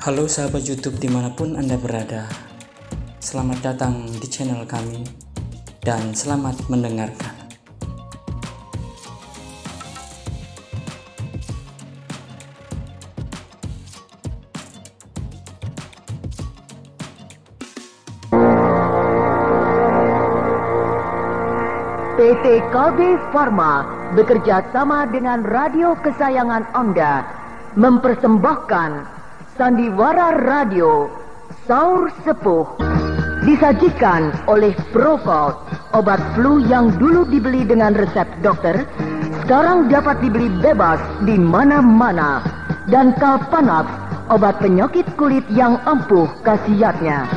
Halo sahabat YouTube dimanapun Anda berada, selamat datang di channel kami dan selamat mendengarkan. PT KB Pharma bekerja sama dengan radio kesayangan Anda mempersembahkan Sandiwara Radio Saur Sepuh, disajikan oleh Procold, obat flu yang dulu dibeli dengan resep dokter, sekarang dapat dibeli bebas di mana-mana, dan Kalpanax, obat penyakit kulit yang ampuh khasiatnya.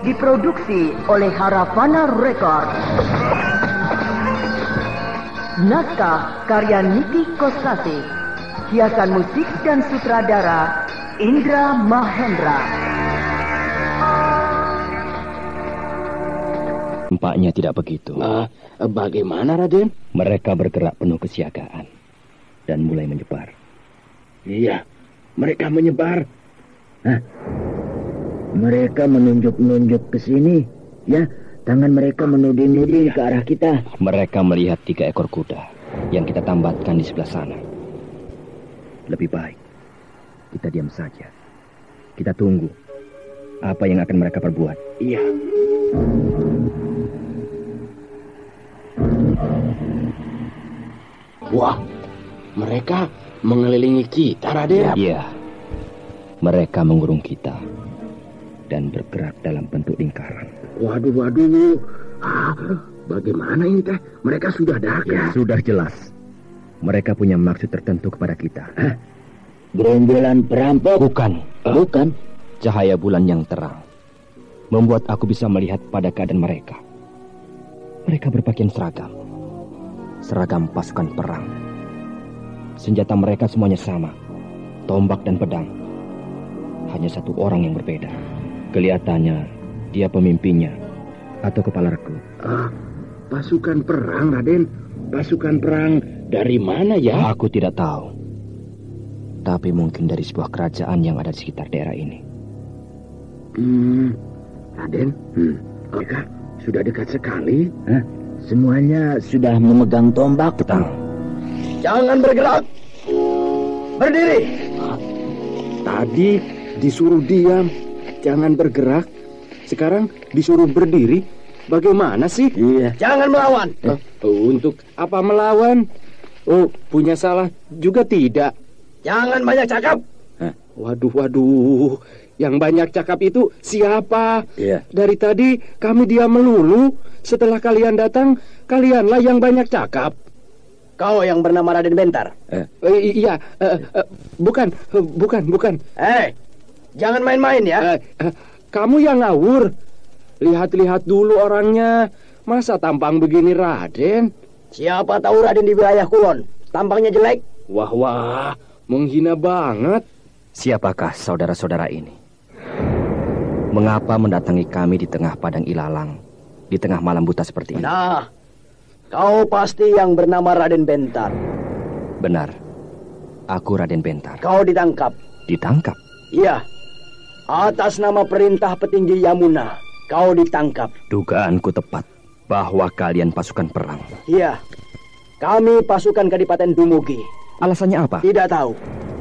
Diproduksi oleh Haravana Record. Naskah karya Niki Kosasi. Hiasan musik dan sutradara Indra Mahendra. Tampaknya tidak begitu. Bagaimana, Raden? Mereka bergerak penuh kesiagaan dan mulai menyebar. Iya, mereka menyebar. Mereka menunjuk-nunjuk ke sini. Ya, tangan mereka menuding-nuding ke arah kita. Mereka melihat 3 ekor kuda yang kita tambatkan di sebelah sana. Lebih baik kita diam saja. Kita tunggu apa yang akan mereka perbuat. Iya. Wah, mereka mengelilingi kita, Raden. Iya. Mereka mengurung kita dan bergerak dalam bentuk lingkaran. Waduh. Bagaimana ini teh? Mereka sudah datang. Ya, sudah jelas. Mereka punya maksud tertentu kepada kita. Gerombolan perampok? Bukan. Cahaya bulan yang terang membuat aku bisa melihat pada keadaan mereka. Mereka berpakaian seragam pasukan perang. Senjata mereka semuanya sama, tombak dan pedang. Hanya satu orang yang berbeda. Kelihatannya dia pemimpinnya atau kepala regu. Pasukan perang, Raden. Pasukan perang dari mana ya? Aku tidak tahu. Tapi mungkin dari sebuah kerajaan yang ada di sekitar daerah ini. Raden, mereka sudah dekat sekali. Semuanya sudah memegang tombak. Betul. Jangan bergerak. Berdiri. Tadi disuruh diam, jangan bergerak. Sekarang disuruh berdiri. Bagaimana sih? Iya. Jangan melawan. Untuk apa melawan? Punya salah juga tidak. Jangan banyak cakap. Waduh. Yang banyak cakap itu siapa? Iya. Dari tadi kami diam melulu. Setelah kalian datang, kalianlah yang banyak cakap. Kau yang bernama Raden Bentar? Iya. Bukan. Jangan main-main ya. Kamu yang ngawur. Lihat-lihat dulu orangnya. Masa tampang begini, Raden? Siapa tahu Raden di wilayah Kulon tampangnya jelek? Wah, menghina banget. Siapakah saudara-saudara ini? Mengapa mendatangi kami di tengah padang ilalang, di tengah malam buta seperti ini? Nah, kau pasti yang bernama Raden Bentar. Benar, aku Raden Bentar. Kau ditangkap? Ditangkap? Iya, atas nama perintah petinggi Yamuna, kau ditangkap. Dugaanku tepat bahwa kalian pasukan perang. Iya, kami pasukan Kadipaten Dumugi. Alasannya apa? Tidak tahu,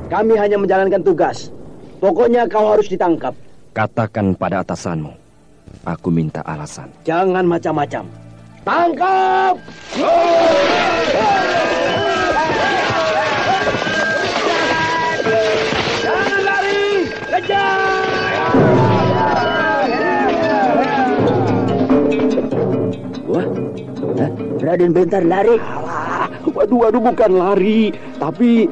kami hanya menjalankan tugas. Pokoknya kau harus ditangkap. Katakan pada atasanmu, aku minta alasan. Jangan macam-macam. Tangkap! Jangan lari! Kejar! Wah, Raden Bentar lari. Waduh, bukan lari, tapi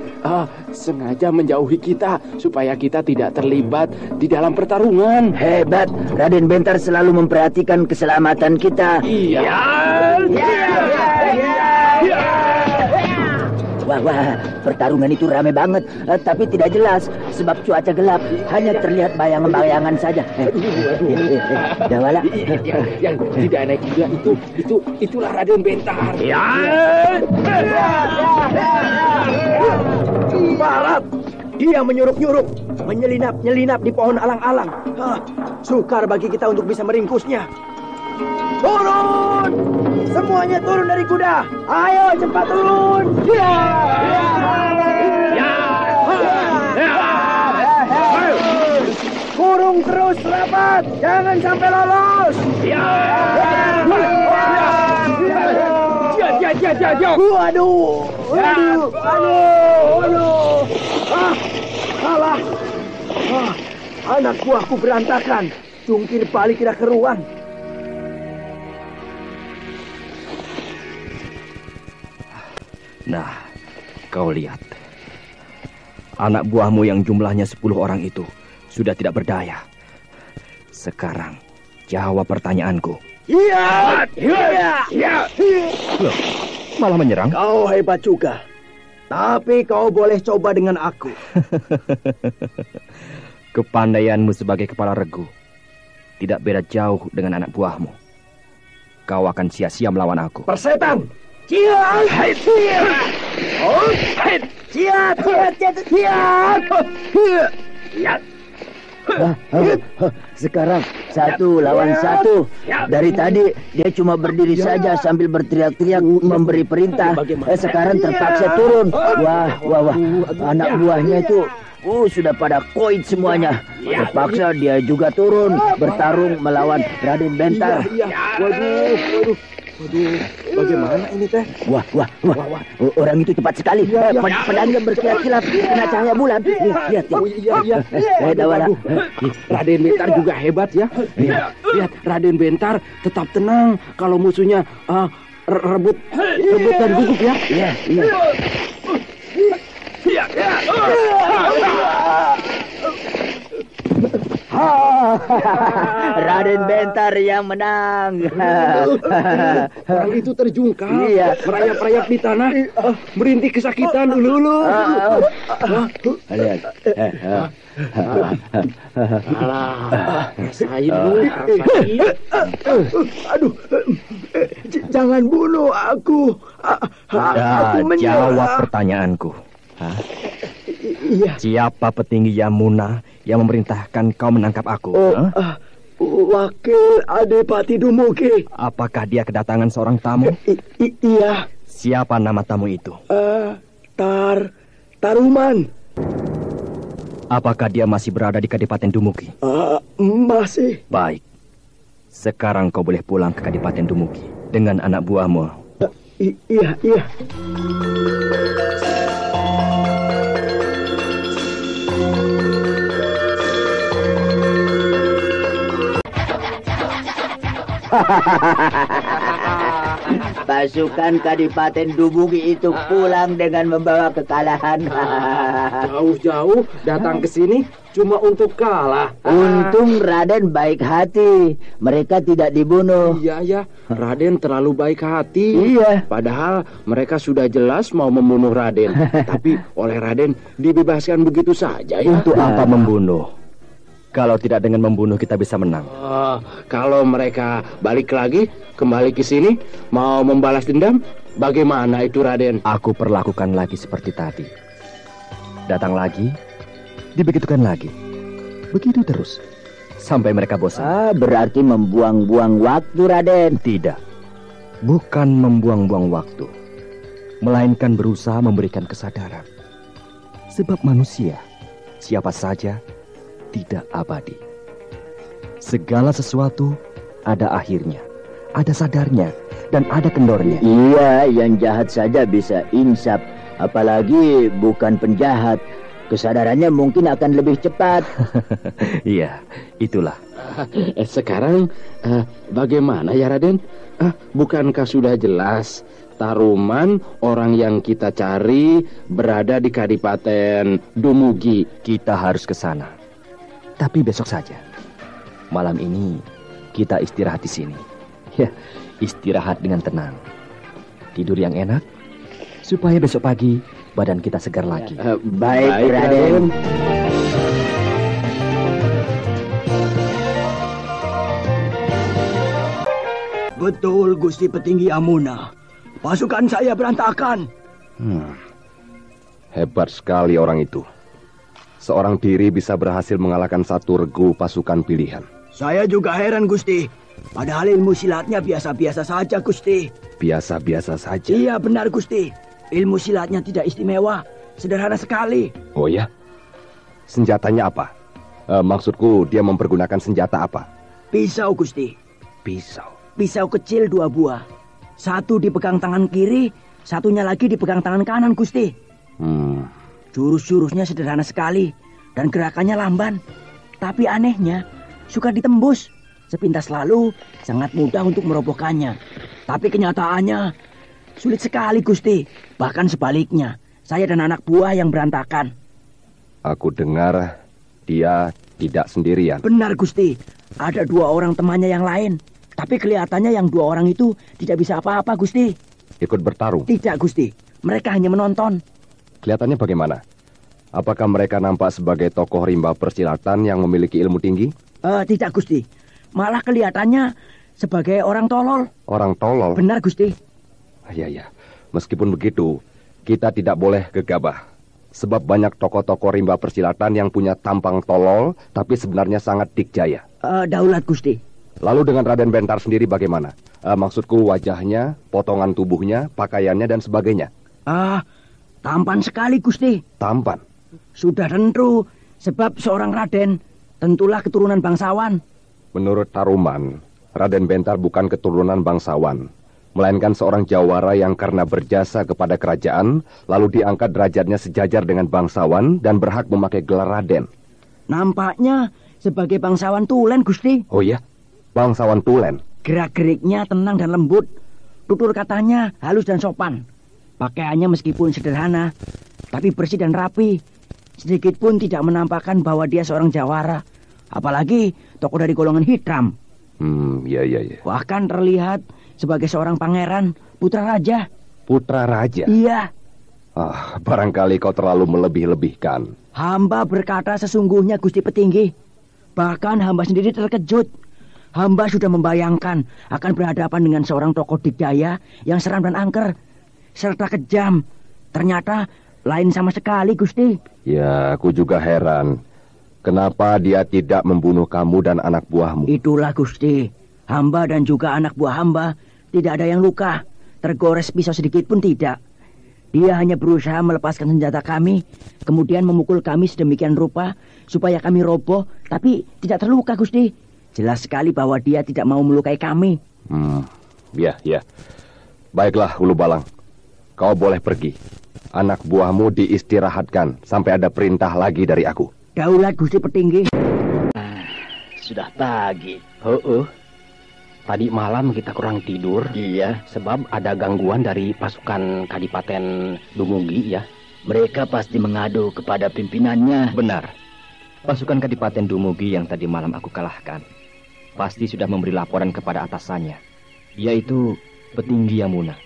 sengaja menjauhi kita supaya kita tidak terlibat di dalam pertarungan. Hebat, Raden Bentar selalu memperhatikan keselamatan kita. Iya. Wah, pertarungan itu ramai banget, tapi tidak jelas sebab cuaca gelap, hanya terlihat bayangan-bayangan saja. Dawala. Yang tidak naik kuda itulah Raden Bentar. Barat. Dia menyurup-nyurup, menyelinap-nyelinap di pohon alang-alang. Sukar bagi kita untuk bisa meringkusnya. Turun! Semuanya turun dari kuda. Ayo cepat turun. Kurung terus rapat, jangan sampai lolos. Waduh. Salah. Anak buahku berantakan. Jungkir balik tidak keruan. Nah, kau lihat. Anak buahmu yang jumlahnya 10 orang itu sudah tidak berdaya. Sekarang, jawab pertanyaanku. Iya. Loh, malah menyerang? Kau hebat juga. Tapi kau boleh coba dengan aku. Kepandaianmu sebagai kepala regu tidak beda jauh dengan anak buahmu. Kau akan sia-sia melawan aku. Persetan! Sekarang 1 lawan 1. Dari tadi dia cuma berdiri saja sambil berteriak-teriak memberi perintah. Sekarang terpaksa turun. Wah. Anak buahnya itu sudah pada koit semuanya. Terpaksa dia juga turun bertarung melawan Raden Bentar. Waduh, bagaimana ini teh? Wah. Orang itu cepat sekali. Pedangnya berkilat-kilat kena cahaya bulan. Lihat. Raden Bentar juga hebat ya. Lihat, Raden Bentar tetap tenang kalau musuhnya rebutan gugup ya. Iya. Raden Bentar yang menang. Orang itu terjungkal, merayap-rayap di tanah, merintih kesakitan ulu-ulu. Lihat. Rasain lu. Aduh, jangan bunuh aku. Aku Jawab pertanyaanku. Iya. Siapa petinggi Yamuna yang memerintahkan kau menangkap aku? Wakil Adipati Dumugi. Apakah dia kedatangan seorang tamu? Iya. Siapa nama tamu itu? Taruman. Apakah dia masih berada di Kadipaten Dumugi? Masih. Baik. Sekarang kau boleh pulang ke Kadipaten Dumugi dengan anak buahmu. Iya. Pasukan Kadipaten Dumugi itu pulang dengan membawa kekalahan. Jauh-jauh datang ke sini cuma untuk kalah. Untung Raden baik hati. Mereka tidak dibunuh. Iya, Raden terlalu baik hati. Iya. Padahal mereka sudah jelas mau membunuh Raden. Tapi oleh Raden dibebaskan begitu saja ya. Untuk apa membunuh? Kalau tidak dengan membunuh kita bisa menang. Kalau mereka balik lagi, kembali ke sini, mau membalas dendam, bagaimana itu Raden? Aku perlakukan lagi seperti tadi. Datang lagi, dibegitukan lagi. Begitu terus, sampai mereka bosan. Berarti membuang-buang waktu, Raden. Tidak, bukan membuang-buang waktu, melainkan berusaha memberikan kesadaran. Sebab manusia, siapa saja, tidak abadi. Segala sesuatu ada akhirnya, ada sadarnya, dan ada kendornya. Iya, yang jahat saja bisa insaf. Apalagi bukan penjahat. Kesadarannya mungkin akan lebih cepat. Iya, itulah. Sekarang bagaimana ya Raden? Bukankah sudah jelas Taruman orang yang kita cari berada di Kadipaten Dumugi? Kita harus ke sana. Tapi besok saja. Malam ini kita istirahat di sini. Ya, istirahat dengan tenang. Tidur yang enak supaya besok pagi badan kita segar lagi. Baik, Raden. Betul, Gusti Petinggi Yamuna. Pasukan saya berantakan. Hebat sekali orang itu. seorang diri bisa berhasil mengalahkan satu regu pasukan pilihan. Saya juga heran, Gusti. Padahal ilmu silatnya biasa-biasa saja, Gusti. Biasa-biasa saja? Iya, benar, Gusti. Ilmu silatnya tidak istimewa. Sederhana sekali. Oh ya? Senjatanya apa? Maksudku, dia mempergunakan senjata apa? Pisau, Gusti. Pisau? Pisau kecil 2 buah. Satu dipegang tangan kiri, satunya lagi dipegang tangan kanan, Gusti. Jurus-jurusnya sederhana sekali dan gerakannya lamban. Tapi anehnya, suka ditembus. Sepintas lalu, sangat mudah untuk merobohkannya. Tapi kenyataannya, sulit sekali, Gusti. Bahkan sebaliknya, saya dan anak buah yang berantakan. Aku dengar dia tidak sendirian. Benar, Gusti. Ada 2 orang temannya yang lain. Tapi kelihatannya yang 2 orang itu tidak bisa apa-apa, Gusti. Ikut bertarung? Tidak, Gusti. Mereka hanya menonton. Kelihatannya bagaimana? Apakah mereka nampak sebagai tokoh rimba persilatan yang memiliki ilmu tinggi? Tidak, Gusti. Malah kelihatannya sebagai orang tolol. Orang tolol? Benar, Gusti. Ya. Meskipun begitu, kita tidak boleh gegabah. Sebab banyak tokoh-tokoh rimba persilatan yang punya tampang tolol, tapi sebenarnya sangat dikjaya. Daulat, Gusti. Lalu dengan Raden Bentar sendiri bagaimana? Maksudku wajahnya, potongan tubuhnya, pakaiannya, dan sebagainya. Tampan sekali, Gusti. Tampan? Sudah tentu, sebab seorang Raden tentulah keturunan bangsawan. Menurut Taruman, Raden Bentar bukan keturunan bangsawan, melainkan seorang jawara yang karena berjasa kepada kerajaan, lalu diangkat derajatnya sejajar dengan bangsawan dan berhak memakai gelar Raden. Nampaknya sebagai bangsawan tulen, Gusti. Oh ya? Bangsawan tulen? Gerak-geriknya tenang dan lembut. Tutur katanya halus dan sopan. Pakaiannya meskipun sederhana, tapi bersih dan rapi. Sedikit pun tidak menampakkan bahwa dia seorang jawara. Apalagi tokoh dari golongan hitam. Iya. Bahkan terlihat sebagai seorang pangeran, putra raja. Putra raja? Iya. Barangkali kau terlalu melebih-lebihkan. Hamba berkata sesungguhnya, Gusti Petinggi. Bahkan hamba sendiri terkejut. Hamba sudah membayangkan akan berhadapan dengan seorang tokoh dikjaya yang seram dan angker, serta kejam. Ternyata lain sama sekali, Gusti. Ya, aku juga heran. Kenapa dia tidak membunuh kamu dan anak buahmu? Itulah, Gusti. Hamba dan juga anak buah hamba tidak ada yang luka. Tergores pisau sedikit pun tidak. Dia hanya berusaha melepaskan senjata kami, kemudian memukul kami sedemikian rupa supaya kami roboh, tapi tidak terluka, Gusti. Jelas sekali bahwa dia tidak mau melukai kami. Ya. Baiklah, Ulu Balang. Kau boleh pergi. Anak buahmu diistirahatkan sampai ada perintah lagi dari aku. Daulat, Gusti Petinggi. Sudah pagi. Tadi malam kita kurang tidur. Iya. Sebab ada gangguan dari pasukan Kadipaten Dumugi ya. Mereka pasti mengadu kepada pimpinannya. Benar. Pasukan Kadipaten Dumugi yang tadi malam aku kalahkan pasti sudah memberi laporan kepada atasannya, yaitu Petinggi Yamuna.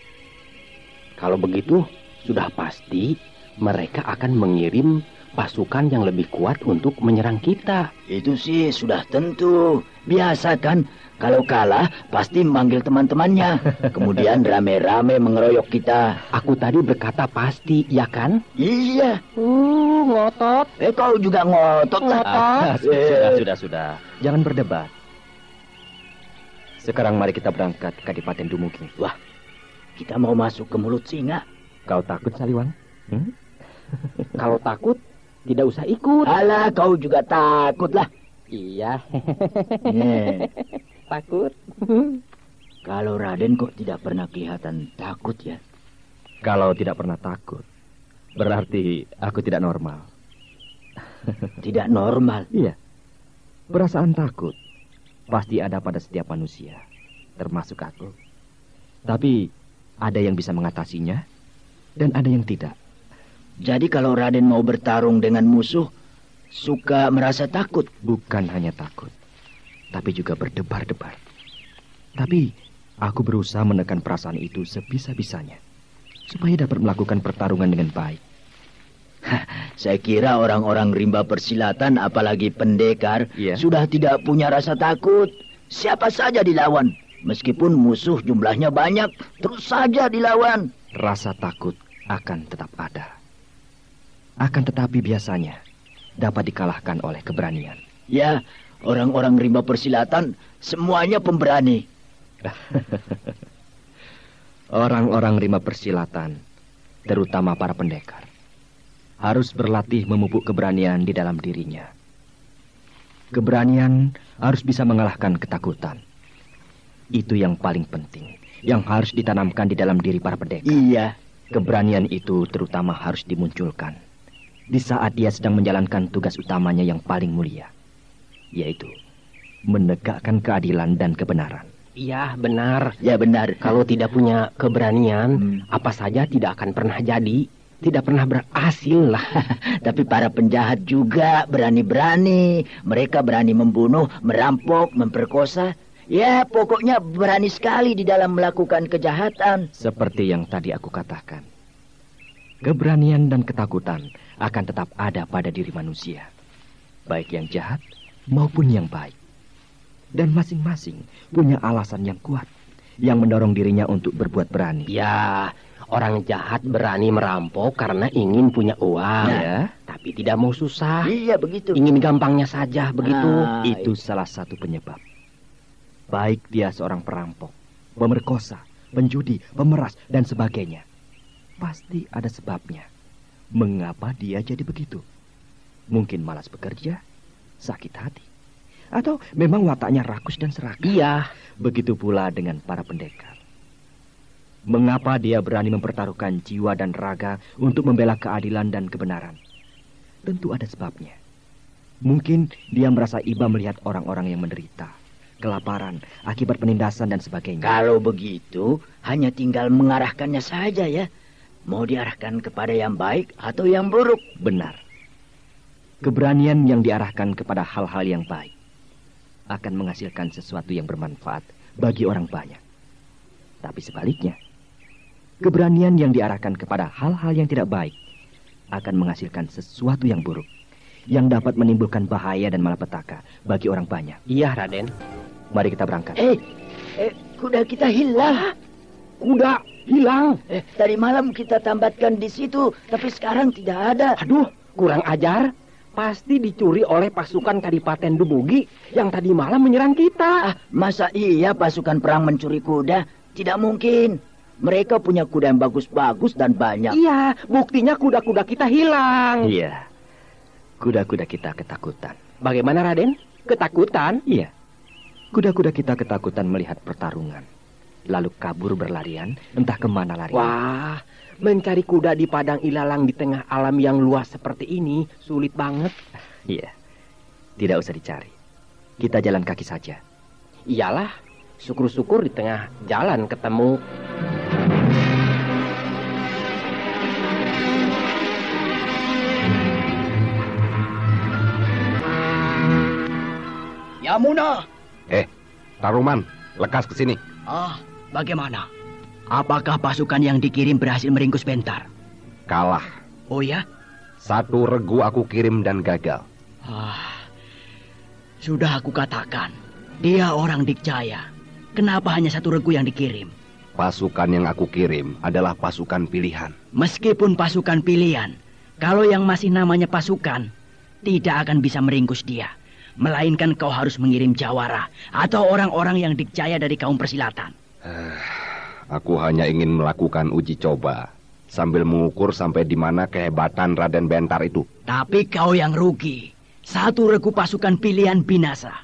Kalau begitu, sudah pasti mereka akan mengirim pasukan yang lebih kuat untuk menyerang kita. Itu sih sudah tentu. Biasa kan, kalau kalah pasti memanggil teman-temannya. Kemudian rame-rame mengeroyok kita. Aku tadi berkata pasti, ya kan? Iya. Ngotot. Kau juga ngotot lah. Sudah. Jangan berdebat. Sekarang mari kita berangkat ke Kadipaten Dumugi. Wah, kita mau masuk ke mulut singa. Kau takut, Saliwan? Kalau takut, tidak usah ikut. Alah, kau juga takut lah. Iya. Takut. Kalau Raden kok tidak pernah kelihatan takut ya? Kalau tidak pernah takut, berarti aku tidak normal. Tidak normal? Iya. Perasaan takut pasti ada pada setiap manusia, termasuk aku. Tapi ada yang bisa mengatasinya, dan ada yang tidak. Jadi kalau Raden mau bertarung dengan musuh, suka merasa takut? Bukan hanya takut, tapi juga berdebar-debar. Tapi aku berusaha menekan perasaan itu sebisa-bisanya, supaya dapat melakukan pertarungan dengan baik. Saya kira orang-orang rimba persilatan, apalagi pendekar, sudah tidak punya rasa takut. Siapa saja dilawan. Meskipun musuh jumlahnya banyak, terus saja dilawan. Rasa takut akan tetap ada. Akan tetapi biasanya, dapat dikalahkan oleh keberanian. Ya, orang-orang rimba persilatan semuanya pemberani. Orang-orang rimba persilatan, terutama para pendekar, harus berlatih memupuk keberanian di dalam dirinya. Keberanian harus bisa mengalahkan ketakutan. Itu yang paling penting, yang harus ditanamkan di dalam diri para pendekar. Iya. Keberanian itu terutama harus dimunculkan di saat dia sedang menjalankan tugas utamanya yang paling mulia, yaitu menegakkan keadilan dan kebenaran. Iya, benar. Ya, benar. Kalau tidak punya keberanian, apa saja tidak akan pernah jadi. Tidak pernah berhasil lah. Tapi para penjahat juga berani-berani. Mereka berani membunuh, merampok, memperkosa. Ya, pokoknya berani sekali di dalam melakukan kejahatan. Seperti yang tadi aku katakan, keberanian dan ketakutan akan tetap ada pada diri manusia, baik yang jahat maupun yang baik. Dan masing-masing punya alasan yang kuat yang mendorong dirinya untuk berbuat berani. Ya, orang jahat berani merampok karena ingin punya uang, ya, tapi tidak mau susah. Iya, begitu. Ingin gampangnya saja, begitu. Itu salah satu penyebab. Baik dia seorang perampok, pemerkosa, penjudi, pemeras, dan sebagainya. Pasti ada sebabnya. Mengapa dia jadi begitu? Mungkin malas bekerja, sakit hati, atau memang wataknya rakus dan serakah. Iya. Begitu pula dengan para pendekar. Mengapa dia berani mempertaruhkan jiwa dan raga untuk membela keadilan dan kebenaran? Tentu ada sebabnya. Mungkin dia merasa iba melihat orang-orang yang menderita, kelaparan, akibat penindasan dan sebagainya. Kalau begitu, hanya tinggal mengarahkannya saja ya. Mau diarahkan kepada yang baik atau yang buruk. Benar. Keberanian yang diarahkan kepada hal-hal yang baik akan menghasilkan sesuatu yang bermanfaat bagi orang banyak. Tapi sebaliknya, keberanian yang diarahkan kepada hal-hal yang tidak baik akan menghasilkan sesuatu yang buruk, yang dapat menimbulkan bahaya dan malapetaka bagi orang banyak. Iya, Raden. Mari kita berangkat. Kuda kita hilang. Kuda hilang. Tadi malam kita tambatkan di situ, tapi sekarang tidak ada. Aduh, kurang ajar. Pasti dicuri oleh pasukan Kadipaten Dumugi yang tadi malam menyerang kita. Masa iya pasukan perang mencuri kuda? Tidak mungkin. Mereka punya kuda yang bagus-bagus dan banyak. Iya, buktinya kuda-kuda kita hilang. Iya, kuda-kuda kita ketakutan. Bagaimana, Raden? Ketakutan? Iya. Kuda-kuda kita ketakutan melihat pertarungan, lalu kabur berlarian, entah kemana lari. Wah, mencari kuda di padang ilalang di tengah alam yang luas seperti ini sulit banget. Iya, tidak usah dicari. Kita jalan kaki saja. Iyalah, syukur-syukur di tengah jalan ketemu. Yamuna. Taruman, lekas ke sini. Bagaimana? Apakah pasukan yang dikirim berhasil meringkus Bentar? Kalah. Oh ya? 1 regu aku kirim dan gagal. Sudah aku katakan, dia orang Dikjaya. Kenapa hanya 1 regu yang dikirim? Pasukan yang aku kirim adalah pasukan pilihan. Meskipun pasukan pilihan, kalau yang masih namanya pasukan, tidak akan bisa meringkus dia. Melainkan kau harus mengirim jawara atau orang-orang yang Dikjaya dari kaum persilatan. Aku hanya ingin melakukan uji coba sambil mengukur sampai di mana kehebatan Raden Bentar itu. Tapi kau yang rugi. 1 regu pasukan pilihan binasa.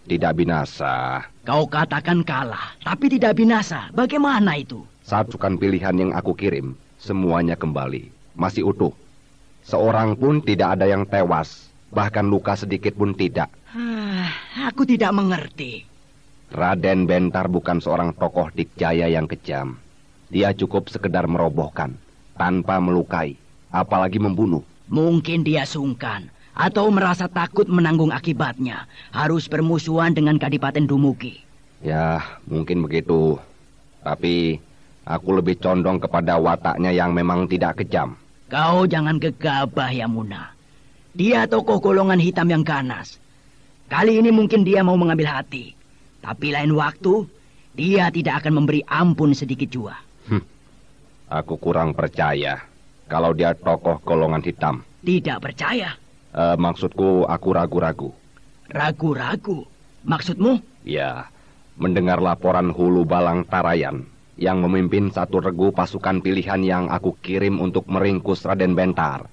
Tidak binasa. Kau katakan kalah, tapi tidak binasa. Bagaimana itu? Pasukan pilihan yang aku kirim, semuanya kembali. Masih utuh. Seorang pun tidak ada yang tewas. Bahkan luka sedikit pun tidak. Aku tidak mengerti. Raden Bentar bukan seorang tokoh Dikjaya yang kejam. Dia cukup sekedar merobohkan, tanpa melukai, apalagi membunuh. Mungkin dia sungkan, atau merasa takut menanggung akibatnya. Harus bermusuhan dengan Kadipaten Dumugi. Ya, mungkin begitu. Tapi aku lebih condong kepada wataknya yang memang tidak kejam. Kau jangan gegabah, Yamuna. Dia tokoh golongan hitam yang ganas. Kali ini mungkin dia mau mengambil hati. Tapi lain waktu, dia tidak akan memberi ampun sedikit jua. Aku kurang percaya kalau dia tokoh golongan hitam. Tidak percaya? Maksudku, aku ragu-ragu. Ragu-ragu? Maksudmu? Ya, mendengar laporan Hulu Balang Tarayan yang memimpin satu regu pasukan pilihan yang aku kirim untuk meringkus Raden Bentar.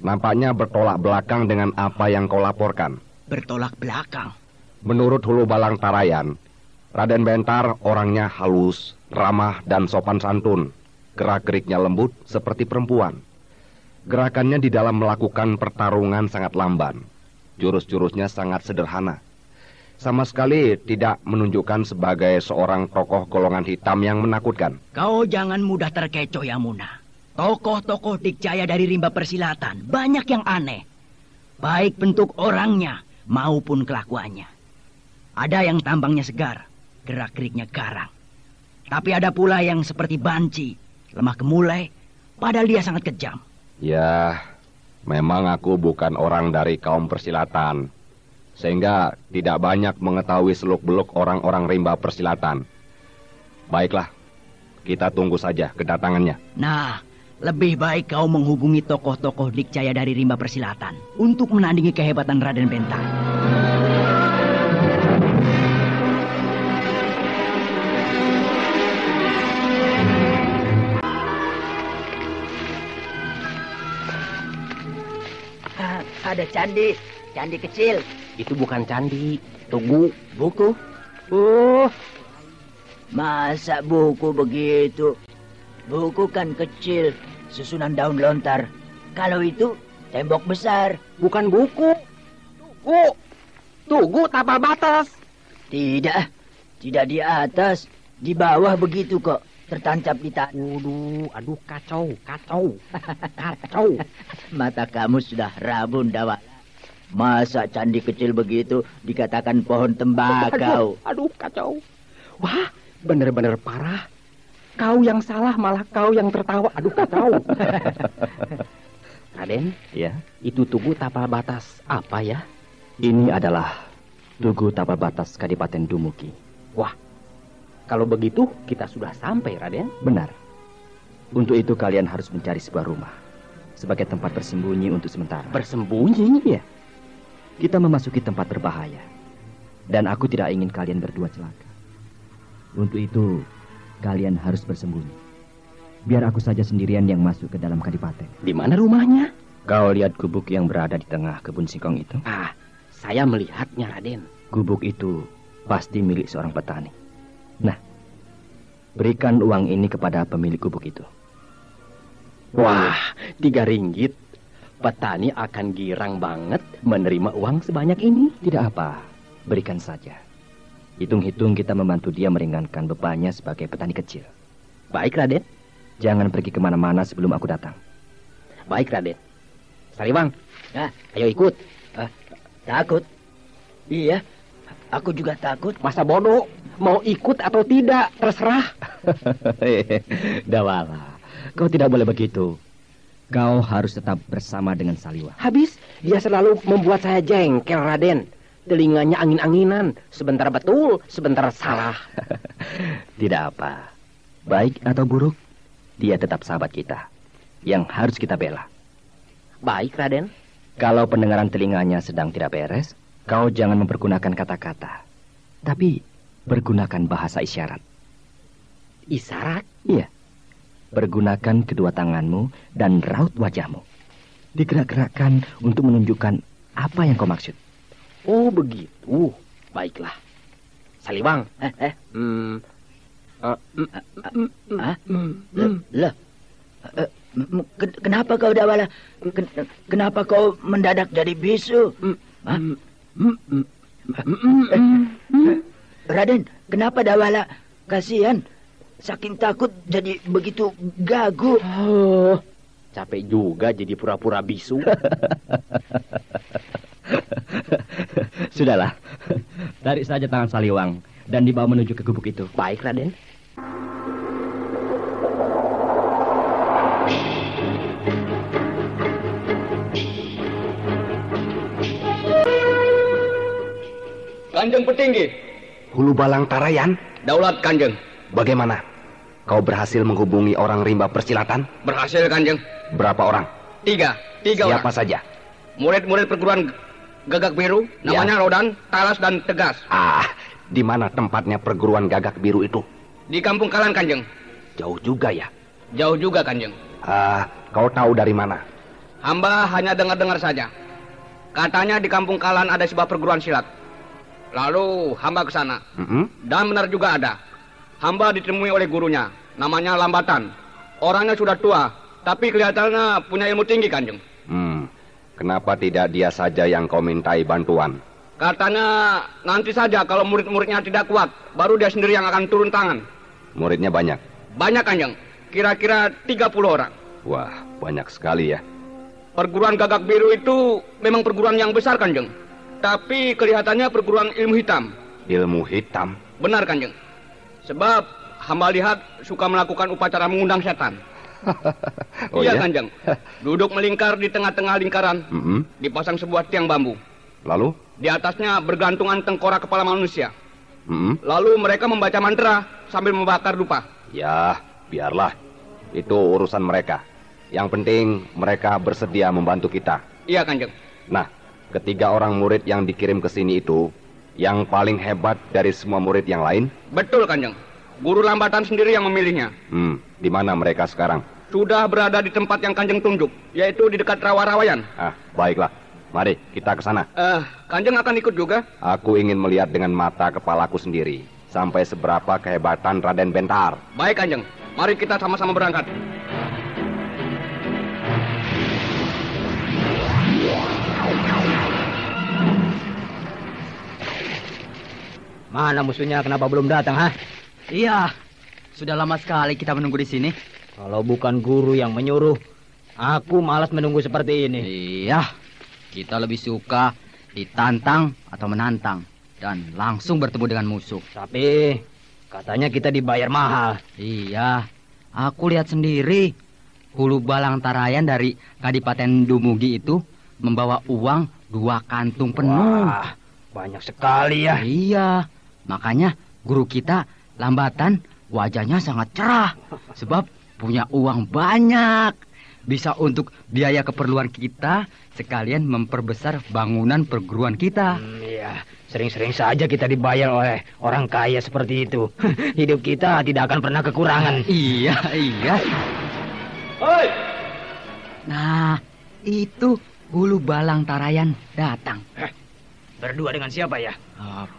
Nampaknya bertolak belakang dengan apa yang kau laporkan. Bertolak belakang? Menurut Hulu Balang Tarayan, Raden Bentar orangnya halus, ramah, dan sopan santun. Gerak-geriknya lembut seperti perempuan. Gerakannya di dalam melakukan pertarungan sangat lamban. Jurus-jurusnya sangat sederhana. Sama sekali tidak menunjukkan sebagai seorang tokoh golongan hitam yang menakutkan. Kau jangan mudah terkecoh, Yamuna. Tokoh-tokoh Dikjaya dari rimba persilatan banyak yang aneh. Baik bentuk orangnya maupun kelakuannya. Ada yang tambangnya segar, gerak-geriknya garang. Tapi ada pula yang seperti banci, lemah gemulai, padahal dia sangat kejam. Ya, memang aku bukan orang dari kaum persilatan, sehingga tidak banyak mengetahui seluk-beluk orang-orang rimba persilatan. Baiklah, kita tunggu saja kedatangannya. Nah, lebih baik kau menghubungi tokoh-tokoh Dikjaya dari rimba persilatan untuk menandingi kehebatan Raden Bentar. Ada candi kecil. Itu bukan candi, tugu. Buku? Masa buku begitu? Buku kan kecil, susunan daun lontar. Kalau itu tembok besar. Bukan buku. Tugu tapal batas. Tidak di atas, di bawah begitu kok. Tertancap di tanah. Aduh, kacau. Mata kamu sudah rabun, Dawala. Masa candi kecil begitu dikatakan pohon tembakau? Aduh, kacau. Wah, bener-bener parah. Kau yang salah, malah kau yang tertawa. Aduh, kacau. Raden, Ya, itu tugu tapal batas apa ya? ini adalah Tugu Tapal Batas Kadipaten Dumugi. Wah, kalau begitu kita sudah sampai, Raden. Benar. Untuk itu kalian harus mencari sebuah rumah sebagai tempat bersembunyi untuk sementara. Bersembunyi? Ya. Kita memasuki tempat berbahaya. Dan aku tidak ingin kalian berdua celaka. Untuk itu, kalian harus bersembunyi. Biar aku saja sendirian yang masuk ke dalam kadipaten. Di mana rumahnya? Kau lihat gubuk yang berada di tengah kebun singkong itu? Saya melihatnya, Raden. Gubuk itu pasti milik seorang petani. Nah, berikan uang ini kepada pemilik gubuk itu. Wah, 3 ringgit. Petani akan girang banget menerima uang sebanyak ini. Tidak apa, berikan saja. Hitung-hitung kita membantu dia meringankan bebannya sebagai petani kecil. Baik, Raden. Jangan pergi kemana-mana sebelum aku datang. Baik, Raden. Sariwang, Ayo ikut. Takut? Iya, aku juga takut. masa bodoh. Mau ikut atau tidak, terserah. Dawala, kau tidak boleh begitu. Kau harus tetap bersama dengan Saliwa. Habis, dia selalu membuat saya jengkel, Raden. Telinganya angin-anginan. Sebentar betul, sebentar salah. Tidak apa. Baik atau buruk, dia tetap sahabat kita. Yang harus kita bela. Baik, Raden. Kalau pendengaran telinganya sedang tidak beres, kau jangan mempergunakan kata-kata. Tapi, pergunakan bahasa isyarat. Isyarat? Iya. Pergunakan kedua tanganmu dan raut wajahmu. Digerak-gerakkan untuk menunjukkan apa yang kau maksud. Oh, begitu. Baiklah. Saliwang. Lah, kenapa kau, Dawala? Kenapa kau mendadak jadi bisu? Raden, kenapa Dawala? Kasihan, saking takut jadi begitu gagu. Capek juga jadi pura-pura bisu. Sudahlah, tarik saja tangan Saliwang dan dibawa menuju ke gubuk itu. Baik, Raden. Kanjeng Petinggi. Hulu Balang Tarayan? Daulat, Kanjeng. Bagaimana? Kau berhasil menghubungi orang rimba persilatan? Berhasil, Kanjeng. Berapa orang? Tiga Siapa orang. saja? murid-murid perguruan Gagak Biru, namanya Rodan, Talas, dan Tegas. Di mana tempatnya perguruan Gagak Biru itu? Di Kampung Kalan, Kanjeng. Jauh juga ya? Jauh juga, Kanjeng. Kau tahu dari mana? Hamba hanya dengar-dengar saja. Katanya di Kampung Kalan ada sebuah perguruan silat. Lalu hamba ke sana. Dan benar juga ada. Hamba ditemui oleh gurunya, namanya Lambatan. Orangnya sudah tua, tapi kelihatannya punya ilmu tinggi, Kanjeng. Kenapa tidak dia saja yang kau mintai bantuan? Katanya nanti saja kalau murid-muridnya tidak kuat, baru dia sendiri yang akan turun tangan. Muridnya banyak? Banyak, Kanjeng. Kira-kira 30 orang. Wah, banyak sekali ya. Perguruan Gagak Biru itu memang perguruan yang besar, Kanjeng. Tapi kelihatannya perguruan ilmu hitam. Ilmu hitam? Benar, Kanjeng. Sebab hamba lihat suka melakukan upacara mengundang setan. Iya, Kanjeng. Duduk melingkar di tengah-tengah lingkaran, dipasang sebuah tiang bambu. Lalu? Di atasnya bergantungan tengkorak kepala manusia. Lalu mereka membaca mantra sambil membakar dupa. Ya, biarlah. Itu urusan mereka. Yang penting mereka bersedia membantu kita. Iya, Kanjeng. Nah, ketiga orang murid yang dikirim ke sini itu yang paling hebat dari semua murid yang lain? Betul, Kanjeng. Guru Lambatan sendiri yang memilihnya. Di mana mereka sekarang? Sudah berada di tempat yang Kanjeng tunjuk, yaitu di dekat Rawa-Rawayan. Baiklah. Mari kita ke sana. Kanjeng akan ikut juga? Aku ingin melihat dengan mata kepalaku sendiri sampai seberapa kehebatan Raden Bentar. Baik, Kanjeng. Mari kita sama-sama berangkat. Mana musuhnya? Kenapa belum datang, ha? Iya, sudah lama sekali kita menunggu di sini. Kalau bukan guru yang menyuruh, aku malas menunggu seperti ini. Iya, kita lebih suka ditantang atau menantang dan langsung bertemu dengan musuh. Tapi katanya kita dibayar mahal. Iya, aku lihat sendiri. Hulu Balang Tarayan dari Kadipaten Dumugi itu membawa uang 2 kantung penuh. Wah, banyak sekali ya. Iya, makanya guru kita Lambatan wajahnya sangat cerah. Sebab punya uang banyak. Bisa untuk biaya keperluan kita, sekalian memperbesar bangunan perguruan kita. Iya, sering-sering saja kita dibayar oleh orang kaya seperti itu. Hidup kita tidak akan pernah kekurangan. Iya. Hoi! Nah, itu Hulu Balang Tarayan datang. Berdua dengan siapa ya?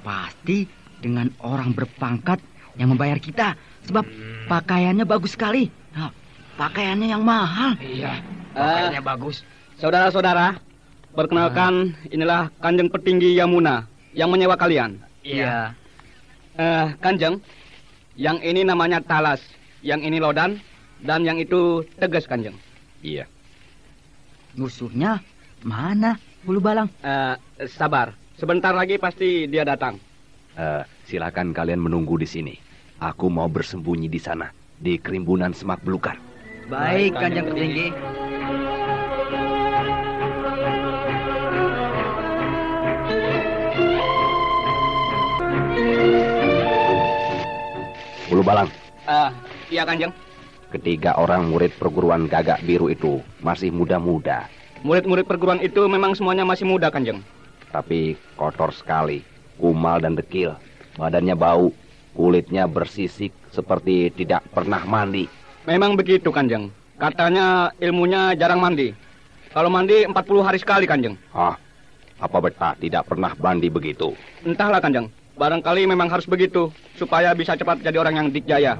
Pasti dengan orang berpangkat yang membayar kita. Sebab pakaiannya bagus sekali. Pakaiannya yang mahal. Iya, pakaiannya bagus. Saudara-saudara, perkenalkan inilah Kanjeng Petinggi Yamuna yang menyewa kalian. Iya. Kanjeng, yang ini namanya Talas, yang ini Lodan, dan yang itu Tegas, Kanjeng. Iya. Musuhnya mana, Hulu Balang? Sabar, sebentar lagi pasti dia datang. Silakan kalian menunggu di sini. Aku mau bersembunyi di sana, di kerimbunan semak belukar. Baik, Kanjeng Petinggi. Hulu Balang. Iya, Kanjeng. Ketiga orang murid perguruan Gagak Biru itu masih muda-muda. Murid-murid perguruan itu memang semuanya masih muda, Kanjeng. Tapi kotor sekali, kumal dan dekil. Badannya bau, kulitnya bersisik seperti tidak pernah mandi. Memang begitu, Kanjeng. Katanya ilmunya jarang mandi. Kalau mandi 40 hari sekali, Kanjeng. Apa betah tidak pernah mandi begitu? Entahlah, Kanjeng. Barangkali memang harus begitu, supaya bisa cepat jadi orang yang dikjaya.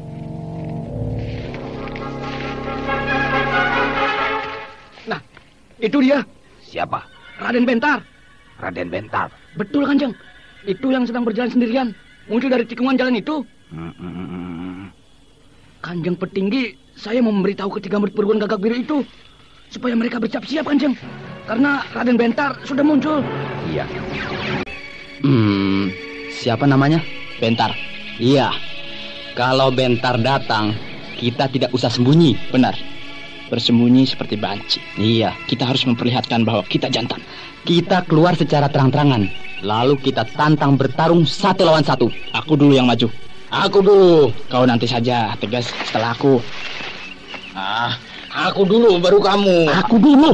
Nah, itu dia. Siapa? Raden Bentar. Raden Bentar? Betul, Kanjeng. Itu yang sedang berjalan sendirian. Muncul dari tikungan jalan itu. Kanjeng Petinggi, saya mau memberitahu ketiga murid perguruan Gagak Biru itu supaya mereka bersiap-siap, Kanjeng. Karena Raden Bentar sudah muncul. Iya. Siapa namanya? Bentar. Iya. Kalau Bentar datang, kita tidak usah sembunyi, benar. Bersembunyi seperti banci. Iya, kita harus memperlihatkan bahwa kita jantan. Kita keluar secara terang-terangan. Lalu kita tantang bertarung 1 lawan 1. Aku dulu yang maju. Aku dulu. Kau nanti saja, Tegas, setelah aku. Aku dulu, baru kamu. Aku dulu.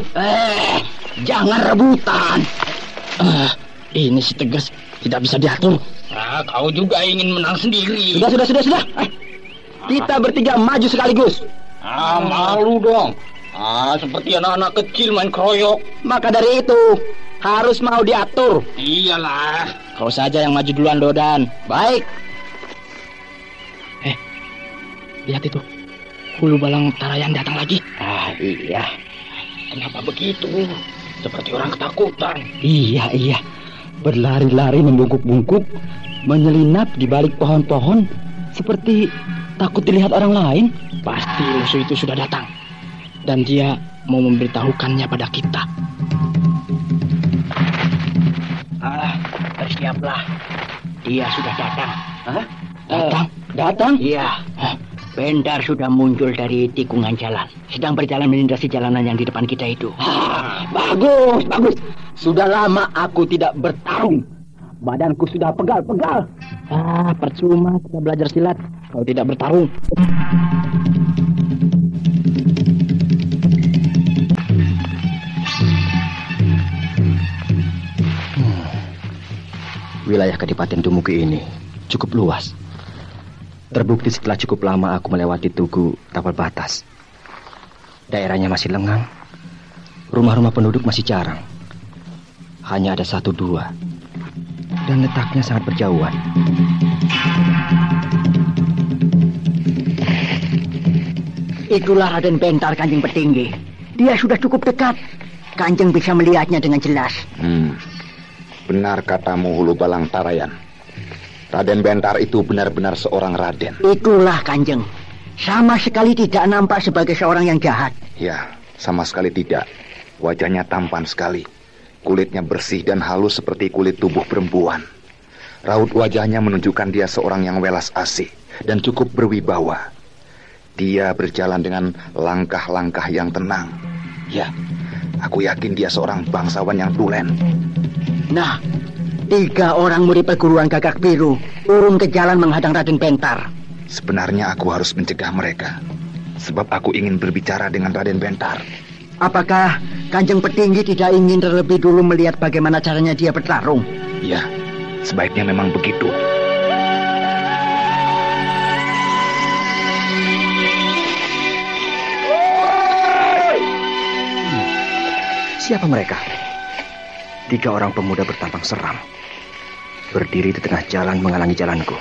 Jangan rebutan. Ini si Tegas tidak bisa diatur. Kau juga ingin menang sendiri. Sudah. Kita bertiga maju sekaligus. Malu dong. Seperti anak-anak kecil main keroyok. Maka dari itu harus mau diatur. Iyalah. Kau saja yang maju duluan, Dodan. Baik. Lihat itu. Hulu Balang Tarayan datang lagi. Iya. Kenapa begitu? Seperti orang ketakutan. Iya. Berlari-lari membungkuk-bungkuk, menyelinap di balik pohon-pohon, seperti takut dilihat orang lain. Pasti musuh itu sudah datang. Dan dia mau memberitahukannya pada kita. Bersiaplah. Dia sudah datang. Datang? Iya. Bentar sudah muncul dari tikungan jalan. Sedang berjalan melintasi jalanan yang di depan kita itu. Bagus. Sudah lama aku tidak bertarung. Badanku sudah pegal-pegal. Percuma kita belajar silat kalau tidak bertarung. Wilayah Kadipaten Dumugi ini cukup luas. Terbukti setelah cukup lama aku melewati Tugu Tapal Batas. Daerahnya masih lengang. Rumah-rumah penduduk masih jarang. Hanya ada 1-2. Dan letaknya sangat berjauhan. Itulah Raden Bentar, Kanjeng Petinggi. Dia sudah cukup dekat. Kanjeng bisa melihatnya dengan jelas. Benar katamu, Hulu Balang Tarayan. Raden Bentar itu benar-benar seorang raden. Itulah, Kanjeng. Sama sekali tidak nampak sebagai seorang yang jahat. Ya, sama sekali tidak. Wajahnya tampan sekali. Kulitnya bersih dan halus seperti kulit tubuh perempuan. Raut wajahnya menunjukkan dia seorang yang welas asih dan cukup berwibawa. Dia berjalan dengan langkah-langkah yang tenang. Ya, aku yakin dia seorang bangsawan yang tulen. Nah, 3 orang murid perguruan Gagak Biru turun ke jalan menghadang Raden Bentar. Sebenarnya aku harus mencegah mereka, sebab aku ingin berbicara dengan Raden Bentar. Apakah Kanjeng Petinggi tidak ingin terlebih dulu melihat bagaimana caranya dia bertarung? Ya, sebaiknya memang begitu. Siapa mereka? 3 orang pemuda bertampang seram, berdiri di tengah jalan menghalangi jalanku.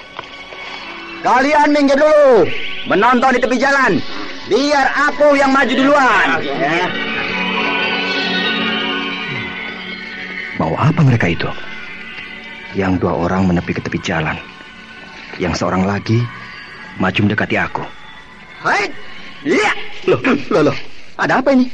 Kalian minggir dulu, menonton di tepi jalan. Biar aku yang maju duluan. Mau apa mereka itu? Yang 2 orang menepi ke tepi jalan. Yang seorang lagi maju mendekati aku. Hai, lihat. Loh, ada apa ini?